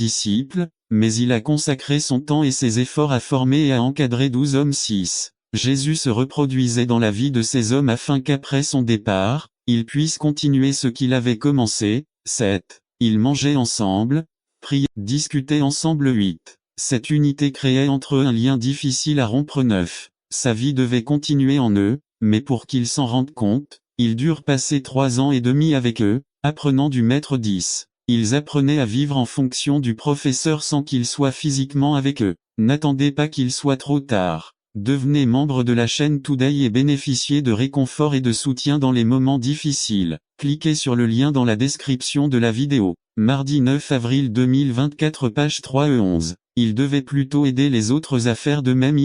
disciples, mais il a consacré son temps et ses efforts à former et à encadrer 12 hommes. 6. Jésus se reproduisait dans la vie de ces hommes afin qu'après son départ, ils puissent continuer ce qu'il avait commencé. 7. Ils mangeaient ensemble, priaient, discutaient ensemble. 8. Cette unité créait entre eux un lien difficile à rompre. 9. Sa vie devait continuer en eux, mais pour qu'ils s'en rendent compte, ils durent passer 3 ans et demi avec eux, apprenant du maître. 10. Ils apprenaient à vivre en fonction du professeur sans qu'il soit physiquement avec eux. N'attendez pas qu'il soit trop tard. Devenez membre de la chaîne Today et bénéficiez de réconfort et de soutien dans les moments difficiles. Cliquez sur le lien dans la description de la vidéo. Mardi 9 avril 2024 page 3 et 11. Il devait plutôt aider les autres à faire de même.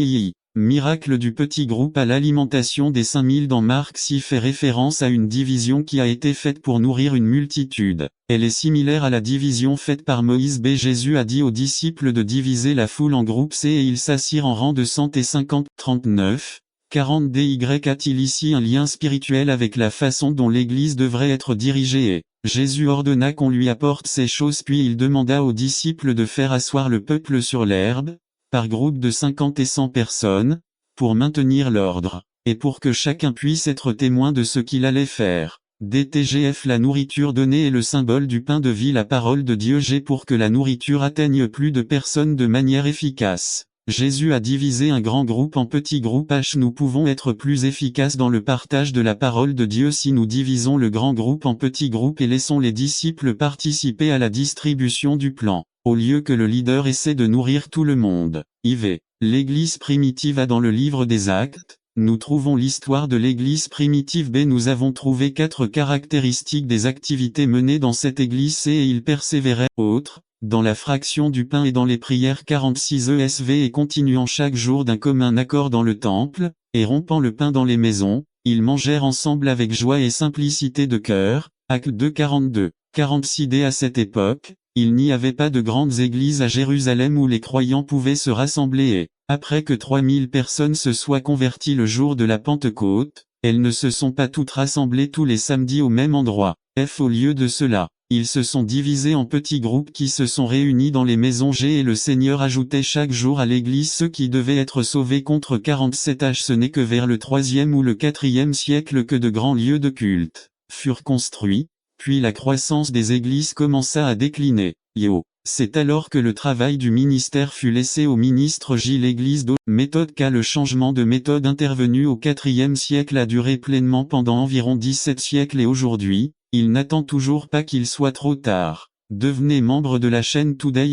Miracle du petit groupe à l'alimentation des 5000 dans Marc 6 fait référence à une division qui a été faite pour nourrir une multitude. Elle est similaire à la division faite par Moïse. Jésus a dit aux disciples de diviser la foule en groupes C et ils s'assirent en rang de 100 et 50. 39. 40 DY a-t-il ici un lien spirituel avec la façon dont l'Église devrait être dirigée et Jésus ordonna qu'on lui apporte ces choses puis il demanda aux disciples de faire asseoir le peuple sur l'herbe, par groupe de 50 et 100 personnes, pour maintenir l'ordre, et pour que chacun puisse être témoin de ce qu'il allait faire. DTGF La nourriture donnée est le symbole du pain de vie, la parole de Dieu. Pour que la nourriture atteigne plus de personnes de manière efficace, Jésus a divisé un grand groupe en petits groupes. Nous pouvons être plus efficaces dans le partage de la parole de Dieu si nous divisons le grand groupe en petits groupes et laissons les disciples participer à la distribution du plan, au lieu que le leader essaie de nourrir tout le monde. IV. L'Église primitive a dans le livre des Actes, nous trouvons l'histoire de l'Église primitive. Nous avons trouvé 4 caractéristiques des activités menées dans cette Église C et ils persévéraient, autres, dans la fraction du pain et dans les prières. 46 ESV et continuant chaque jour d'un commun accord dans le temple, et rompant le pain dans les maisons, ils mangèrent ensemble avec joie et simplicité de cœur. Actes 2 42. 46 D. À cette époque, il n'y avait pas de grandes églises à Jérusalem où les croyants pouvaient se rassembler et, après que 3000 personnes se soient converties le jour de la Pentecôte, elles ne se sont pas toutes rassemblées tous les samedis au même endroit. Au lieu de cela, ils se sont divisés en petits groupes qui se sont réunis dans les maisons G et le Seigneur ajoutait chaque jour à l'église ceux qui devaient être sauvés. Contre 47 Ce n'est que vers le 3e ou le 4e siècle que de grands lieux de culte furent construits, puis la croissance des églises commença à décliner. C'est alors que le travail du ministère fut laissé au ministre J. L'église méthode K. Le changement de méthode intervenu au 4e siècle a duré pleinement pendant environ 17 siècles et aujourd'hui, il n'attend toujours pas qu'il soit trop tard. Devenez membre de la chaîne Today.